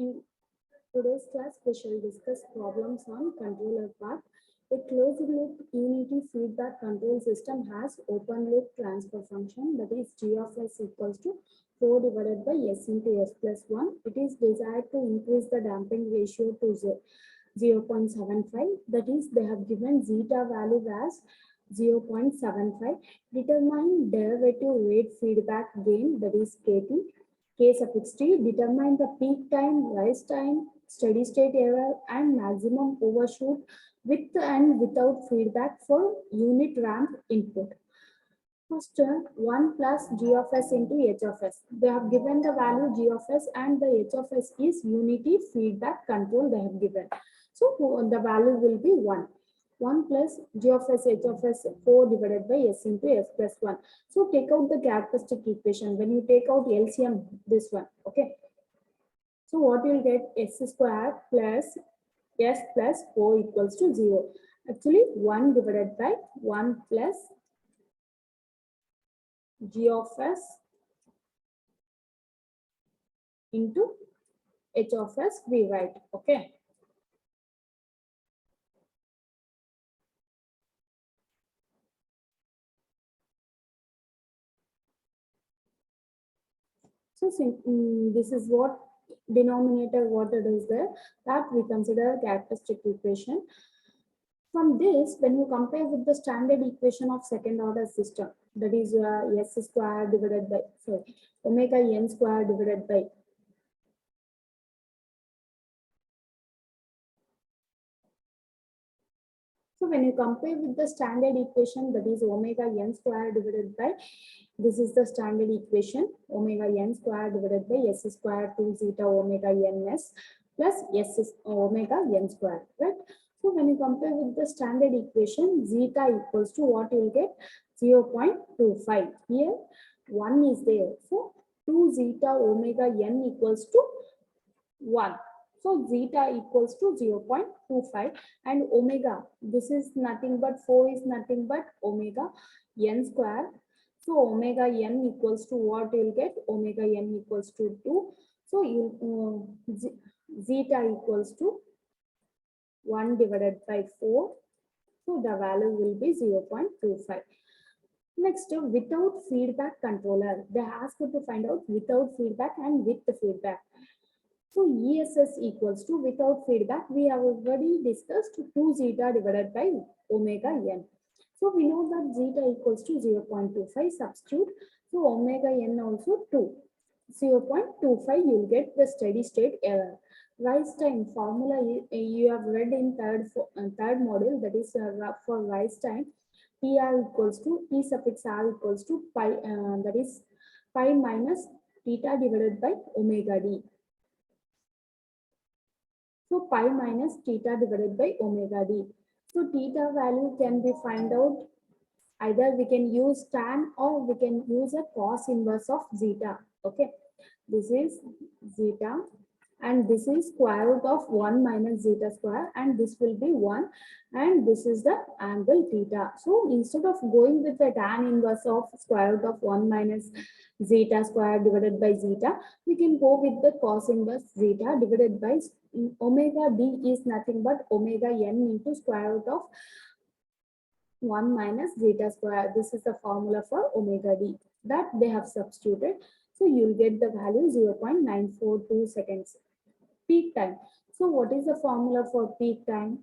In today's class, we shall discuss problems on controller part. A closed loop unity feedback control system has open loop transfer function, that is g of s equals to 4 divided by s into s plus 1. It is desired to increase the damping ratio to 0.75. That is, they have given zeta value as 0.75. Determine derivative rate feedback gain, that is kt. K suffix t, determine the peak time, rise time, steady state error, and maximum overshoot with and without feedback for unit ramp input. First, 1 plus g of s into h of s. They have given the value g of s and the h of s is unity feedback control they have given. So the value will be 1. 1 plus g of s h of s 4 divided by s into s plus 1. So take out the characteristic equation. When you take out LCM, this one, okay. So what you will get, s square plus s plus 4 equals to 0. Actually 1 divided by 1 plus g of s into h of s we write, okay. So this is what denominator, what it is there, that we consider characteristic equation. From this, when you compare with the standard equation of second order system, that is s square divided by, sorry, omega n square divided by So when you compare with the standard equation, that is omega n square divided by, this is the standard equation, omega n square divided by s square 2 zeta omega ns plus s is omega n square, right? So when you compare with the standard equation, zeta equals to what you will get, 0.25. Here 1 is there. So 2 zeta omega n equals to 1. So zeta equals to 0.25 and omega, this is nothing but 4 is nothing but omega n square. So omega n equals to what you'll get, omega n equals to 2. So you zeta equals to 1 divided by 4. So the value will be 0.25. Next, without feedback controller, they ask you to find out without feedback and with the feedback. So ESS equals to, without feedback, we have already discussed 2 zeta divided by omega n. So we know that zeta equals to 0.25, substitute. So omega n also 2. 0.25, you'll get the steady state error. Rise time formula you have read in third module, that is for rise time, PR equals to, P suffix R equals to pi, that is pi minus theta divided by omega d. So pi minus theta divided by omega d. So theta value can be found out, either we can use tan or we can use a cos inverse of zeta. Okay, this is zeta and this is square root of 1 minus zeta square, and this will be 1, and this is the angle theta. So instead of going with the tan inverse of square root of 1 minus zeta square divided by zeta, we can go with the cos inverse zeta divided by omega d is nothing but omega n into square root of 1 minus zeta square. This is the formula for omega d that they have substituted. So you'll get the value 0.942 seconds. Peak time. So what is the formula for peak time?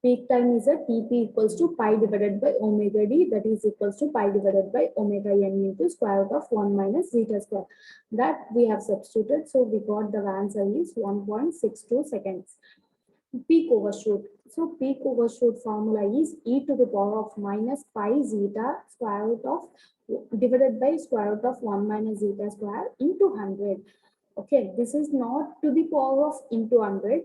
Peak time is a Tp equals to pi divided by omega d, that is equals to pi divided by omega n into square root of 1 minus zeta square. That we have substituted. So we got the answer is 1.62 seconds. Peak overshoot. So peak overshoot formula is e to the power of minus pi zeta square root of divided by square root of 1 minus zeta square into 100. Okay, this is not to the power of into 100.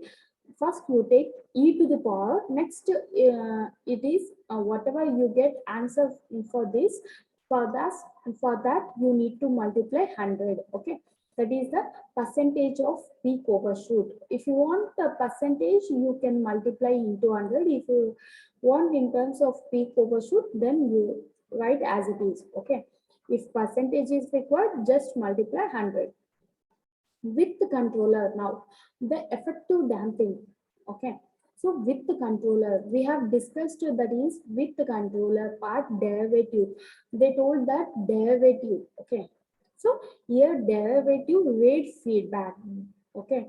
First you take e to the power, next it is whatever you get answer for this, for that you need to multiply 100. Okay, that is the percentage of peak overshoot. If you want the percentage, you can multiply into 100. If you want in terms of peak overshoot, then you write as it is. Okay, if percentage is required, just multiply 100. with the controller. Now the effective damping. Okay, so with the controller we have discussed, that is with the controller part derivative. They told that derivative. Okay, so here derivative rate feedback. Okay,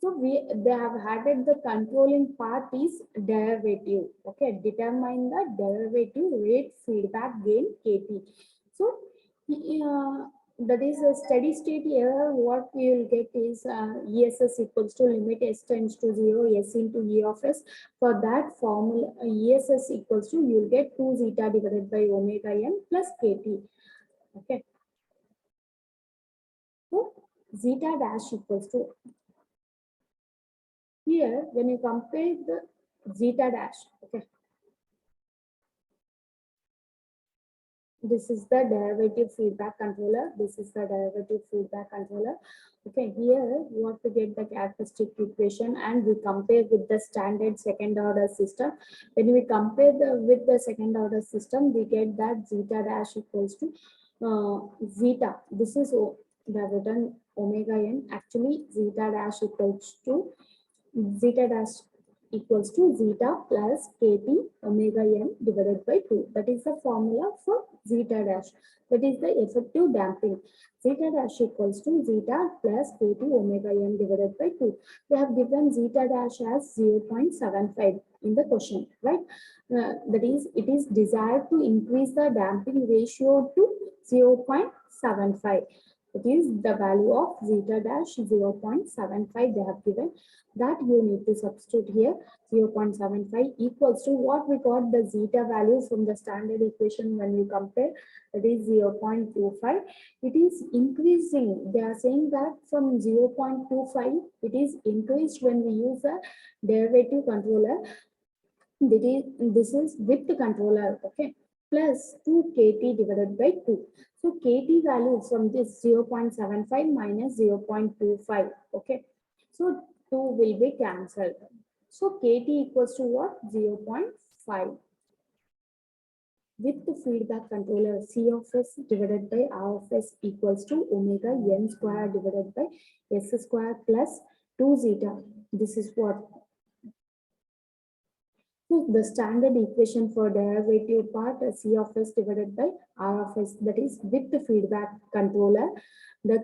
so they have added the controlling part is derivative. Okay, determine the derivative rate feedback gain KT. So that is a steady state error. What we will get is ESS equals to limit S tends to 0, S into E of S. For that formula, ESS equals to, you will get 2 zeta divided by omega n plus KT. Okay. So zeta dash equals to, here when you compare the zeta dash, okay, this is the derivative feedback controller. This is the derivative feedback controller. Okay, here you have to get the characteristic equation and we compare with the standard second order system. When we compare with the second order system, we get that zeta dash equals to zeta. This is the written omega n. Actually, zeta dash equals to zeta dash equals to zeta plus kt omega n divided by 2. That is the formula for zeta dash. That is the effective damping. Zeta dash equals to zeta plus kt omega n divided by 2. They have given zeta dash as 0.75 in the question, right? That is, it is desired to increase the damping ratio to 0.75. It is the value of zeta dash 0.75 they have given. That you need to substitute here. 0.75 equals to what we got the zeta value from the standard equation when we compare, that is 0.25. It is increasing. They are saying that from 0.25 it is increased when we use a derivative controller. This is with the controller. Okay, plus 2 kt divided by 2. So kt value from this 0.75 minus 0.25. Okay, so 2 will be cancelled. So kt equals to what? 0.5. With the feedback controller, C of S divided by R of S equals to omega n square divided by S square plus 2 zeta. This is what? So the standard equation for derivative part is C of S divided by R of S, that is with the feedback controller. The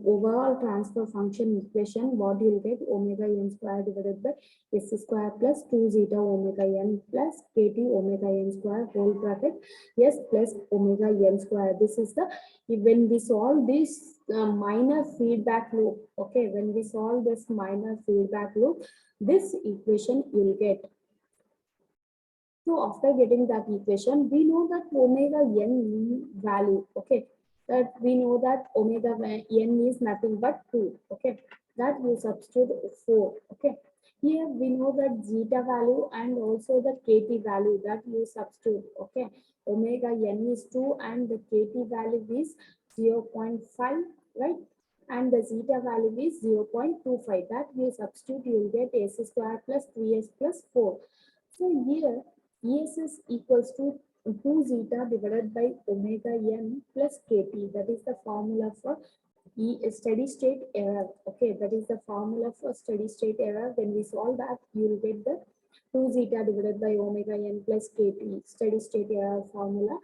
overall transfer function equation, what you will get, omega n square divided by S square plus 2 zeta omega n plus kt omega n square whole bracket S plus omega n square. This is the, when we solve this minor feedback loop, okay, when we solve this minor feedback loop, this equation you will get. So after getting that equation, we know that omega n value, okay, that we know that omega n is nothing but 2, okay, that you substitute 4, okay. Here we know that zeta value and also the kt value, that you substitute, okay. Omega n is 2 and the kt value is 0.5, right? And the zeta value is 0.25, that you substitute, you will get s square plus 3s plus 4. So here ESS equals to 2 zeta divided by omega n plus kt. That is the formula for steady state error. Okay, that is the formula for steady state error. When we solve that, you will get the 2 zeta divided by omega n plus kt steady state error formula.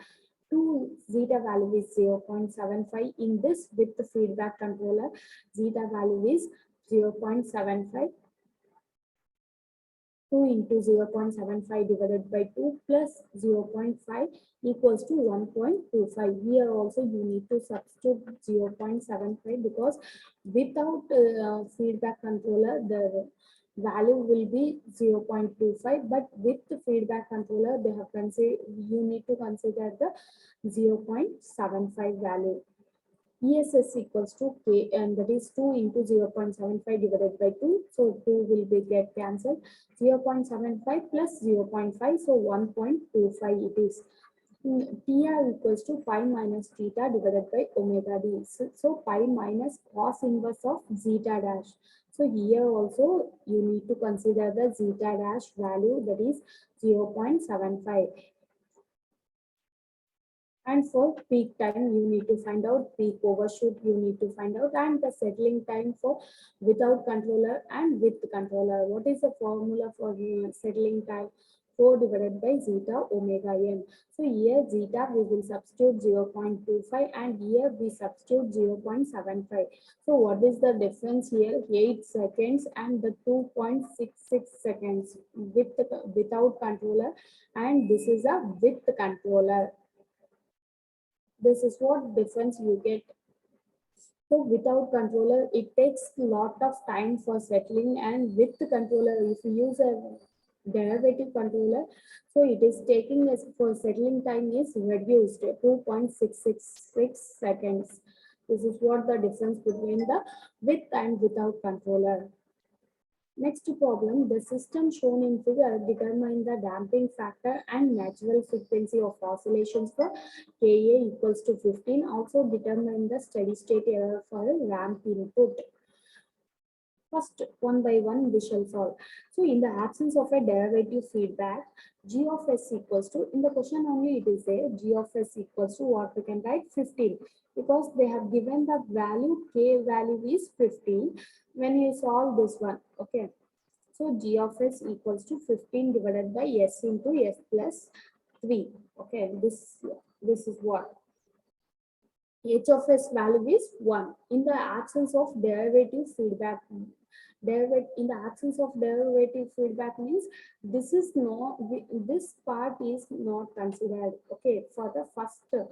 2 zeta value is 0.75. In this, with the feedback controller, zeta value is 0.75. 2 into 0.75 divided by 2 plus 0.5 equals to 1.25. Here also you need to substitute 0.75 because without feedback controller, the value will be 0.25, but with the feedback controller, they have considered, you need to consider the 0.75 value. ESS equals to K, and that is 2 into 0.75 divided by 2. So 2 will be get cancelled. 0.75 plus 0.5, so 1.25 it is. TR equals to pi minus theta divided by omega d. So pi minus cos inverse of zeta dash. So here also you need to consider the zeta dash value, that is 0.75. And for peak time, you need to find out, peak overshoot, you need to find out, and the settling time for without controller and with controller. What is the formula for settling time? 4 divided by zeta omega n. So here zeta we will substitute 0.25 and here we substitute 0.75. So what is the difference here? 8 seconds and the 2.66 seconds with without controller, and this is a with controller. This is what difference you get. So without controller, it takes a lot of time for settling, and with the controller, if you use a derivative controller, so it is taking as for settling time is reduced 2.666 seconds. This is what the difference between the with and without controller. Next problem, the system shown in figure determine the damping factor and natural frequency of oscillations for Ka equals to 15. Also determine the steady state error for a ramp input. First, one by one, we shall solve. So in the absence of a derivative feedback, g of s equals to, in the question only it is there, g of s equals to what we can write 15, because they have given the value, k value is 15 when you solve this one, okay. So g of s equals to 15 divided by s into s plus 3, okay. This is what h of s value is 1 in the absence of derivative feedback. In the absence of derivative feedback means this is not, this part is not considered, okay. For the first a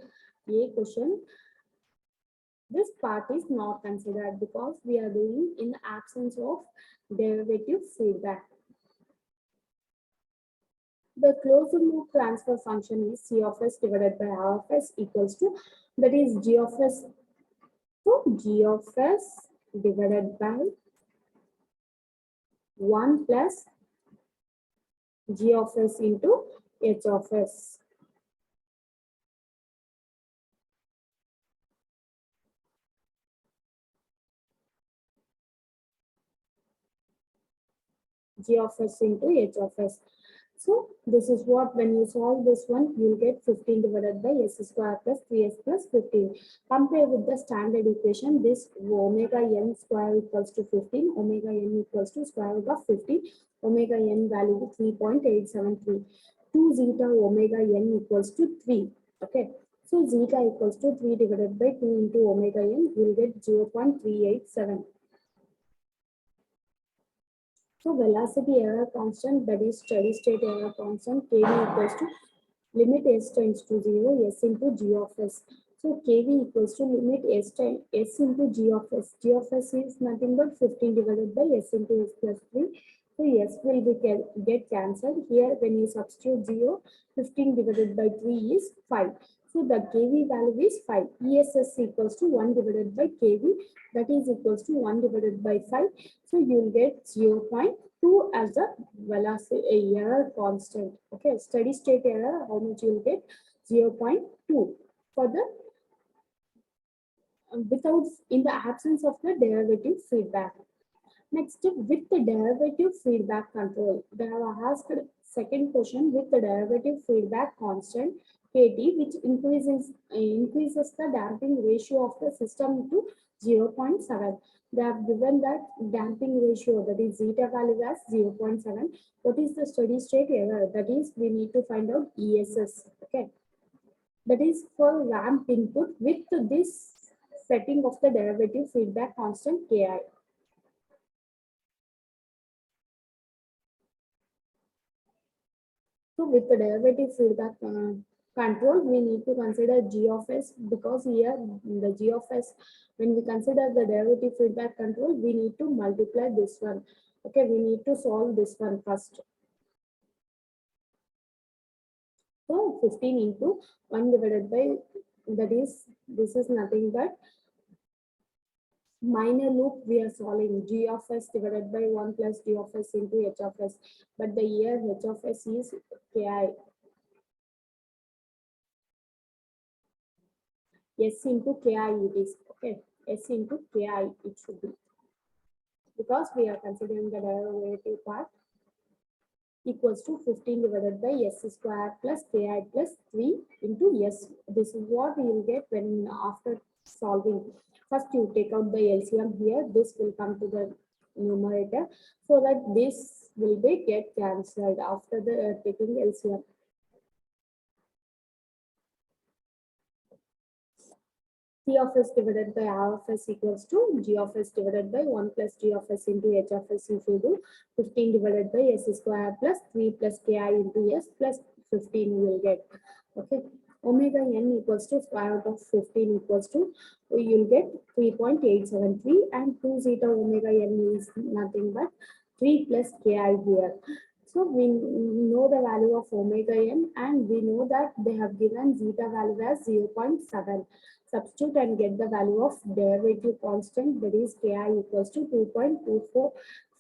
question, this part is not considered because we are doing in the absence of derivative feedback. The closed loop transfer function is C of s divided by R of s equals to, that is G of s, so G of s divided by 1 plus G of s into H of s. G of s into H of s. So this is what, when you solve this one, you'll get 15 divided by s square plus 3s plus 15. Compare with the standard equation, this omega n square equals to 15, omega n equals to square root of 15, omega n value 3.873. 2 zeta omega n equals to 3. Okay. So zeta equals to 3 divided by 2 into omega n, you'll get 0.387. So velocity error constant, that is steady state error constant, kV equals to limit s tends to 0, s into g of s. So kV equals to limit s into g of s. G of s is nothing but 15 divided by s into s plus 3. So s will be get cancelled. Here when you substitute 0, 15 divided by 3 is 5. So the kV value is 5. ESS equals to 1 divided by kV, that is equals to 1 divided by 5. So you'll get 0.2 as the velocity error constant. Okay, steady state error, how much you'll get? 0.2 for the without, in the absence of the derivative feedback. Next, with the derivative feedback control, they have asked second question with the derivative feedback constant Kt, which increases the damping ratio of the system to 0.7. They have given that damping ratio, that is zeta value as 0.7. What is the steady state error? That is, we need to find out ESS. Okay, that is for ramp input with this setting of the derivative feedback constant Ki. So with the derivative feedback control, we need to consider g of s, because here the g of s, when we consider the derivative feedback control, we need to multiply this one. Okay, we need to solve this one first. So 15 into 1 divided by, that is, this is nothing but minor loop we are solving, g of s divided by 1 plus g of s into h of s, but the here h of s is ki. S into Ki it is, okay. S into Ki it should be, because we are considering the derivative part. equals to 15 divided by s square plus ki plus 3 into s. This is what you will get when after solving. First you take out the LCM here. This will come to the numerator, so that this will be get cancelled after the taking LCM. P of s divided by R of s equals to G of s divided by 1 plus G of s into H of s. If you do 15 divided by s square plus 3 plus ki into s plus 15 you will get. Okay. Omega n equals to square root of 15 equals to, you'll get 3.873, and 2 zeta omega n is nothing but 3 plus ki here. So we know the value of omega n, and we know that they have given zeta value as 0.7. Substitute and get the value of derivative constant, that is ki equals to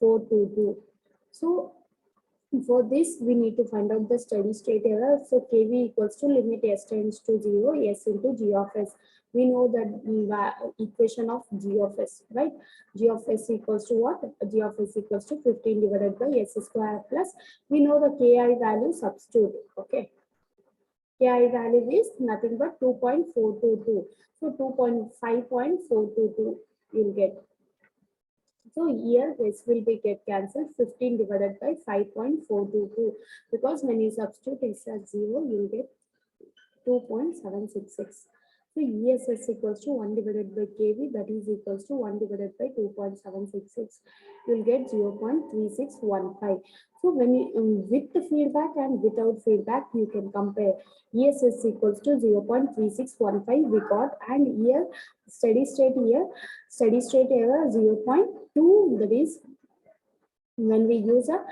2.24422. So for this, we need to find out the steady state error. So kv equals to limit s tends to 0, s into g of s. We know that equation of g of s, right? G of s equals to what? G of s equals to 15 divided by s square plus, we know the ki value, substitute. Okay. Ki value is nothing but 2.422. So 5.422 you'll get. So here this will be get cancelled. 15 divided by 5.422, because when you substitute s as 0, you'll get 2.766. So ESS equals to 1 divided by kV, that is equals to 1 divided by 2.766. You'll get 0.3615. So when you with the feedback and without feedback, you can compare. ESS equals to 0.3615 we got, and here steady state error 0.2, that is when we use a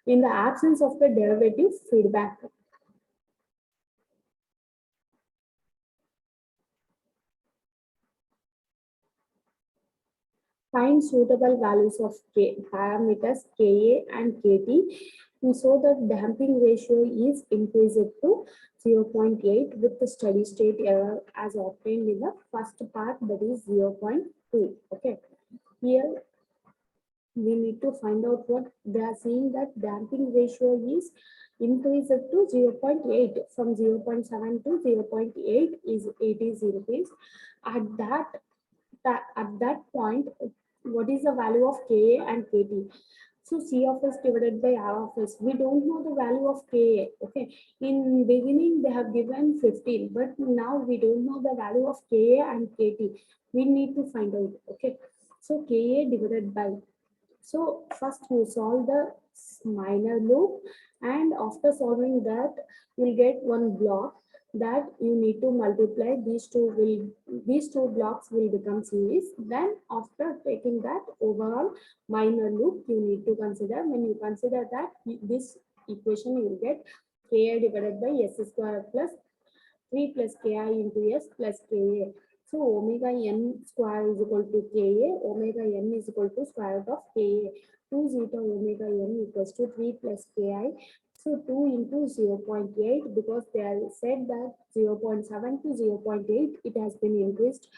in the absence of the derivative feedback. Find suitable values of parameters Ka and Kt, so that damping ratio is increased to 0.8 with the steady state error as obtained in the first part, that is 0.2. Okay. Here we need to find out what they are saying, that damping ratio is increased to 0.8 from 0.7 to 0.8 is 80 rupees. At that point, what is the value of Ka and Kt? So C of s divided by R of s. We don't know the value of Ka. Okay. In beginning, they have given 15, but now we don't know the value of Ka and Kt. We need to find out. Okay. So Ka divided by. So first you solve the minor loop, and after solving that, you'll get one block that you need to multiply. These two blocks will become series. Then after taking that overall minor loop, you need to consider. When you consider that, this equation, you will get Ka divided by s square plus 3 plus Ki into s plus Ka. So omega n square is equal to Ka. Omega n is equal to square root of Ka. 2 zeta omega n equals to 3 plus Ki. So 2 into 0.8, because they are said that 0.7 to 0.8, it has been increased.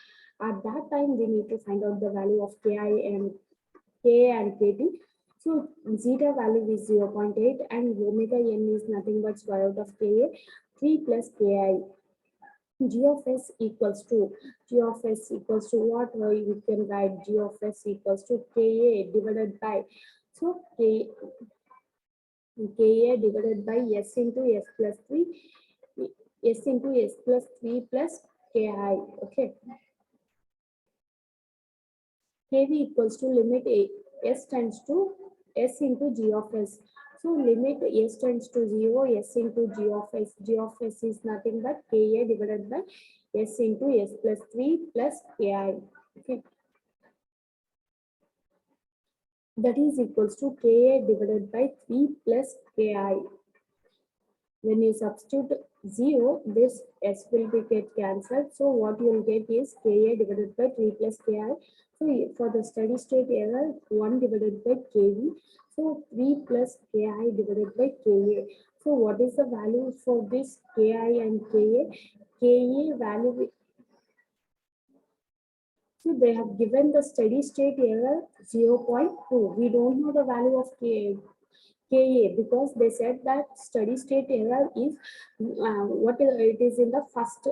At that time, we need to find out the value of Ki and Ka and Kt. So zeta value is 0.8, and omega n is nothing but square root of Ka. 3 plus Ki. G of s equals to what? You can write G of s equals to Ka divided by, so Ka divided by s into s plus 3, s into s plus 3 plus Ki. Okay. Kv equals to limit s tends to s into G of s. So limit s tends to 0, s into G of s. G of s is nothing but Ka divided by s into s plus 3 plus Ki. Okay. That is equals to Ka divided by 3 plus Ki. When you substitute 0, this s will be get cancelled. So what you will get is Ka divided by 3 plus Ki. So for the steady state error, 1 divided by Kv. So 3 plus Ki divided by Ka. So what is the value for this Ki and Ka? Ka value. So they have given the steady state error 0.2. We don't know the value of Ka. KA, because they said that steady state error is it is in the first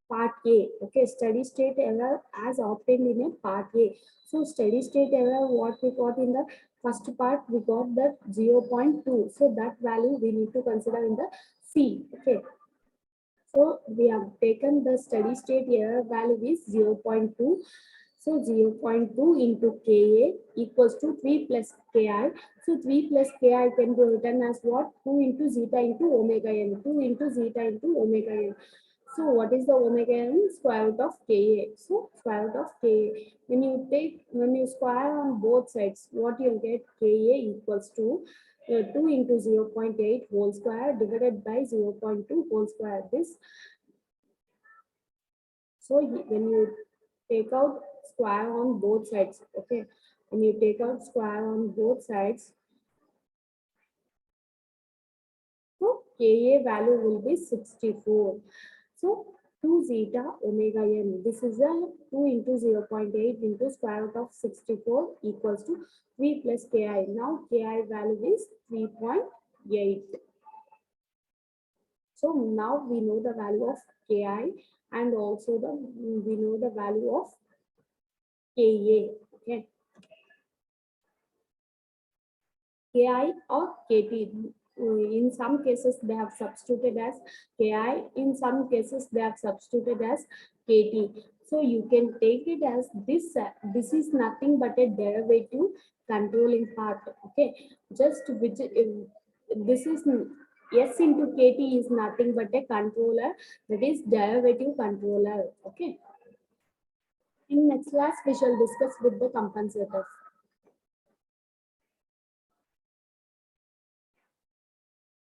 part A. Okay, steady state error as obtained in a part A. So steady state error, what we got in the first part, we got the 0.2. So that value we need to consider in the C. Okay. So we have taken the steady state error value is 0.2. So 0.2 into Ka equals to 3 plus Ki. So 3 plus Ki can be written as what? 2 into zeta into omega n. 2 into zeta into omega n. So what is the omega n? Square root of Ka. So square root of Ka. When you square on both sides, what you get? Ka equals to 2 into 0.8 whole square divided by 0.2 whole square. When you take out square on both sides, okay, when you take out square on both sides, so Ka value will be 64. So 2 zeta omega n, this is a 2 into 0.8 into square root of 64 equals to 3 plus Ki. Now Ki value is 3.8. So now we know the value of Ki, and also we know the value of Ka. Okay. Ki or Kt. In some cases, they have substituted as Ki. In some cases, they have substituted as Kt. So you can take it as this. This is nothing but a derivative controlling part. Okay, just which this is S into Kt is nothing but a controller, that is derivative controller. Okay. In next class, we shall discuss with the compensators.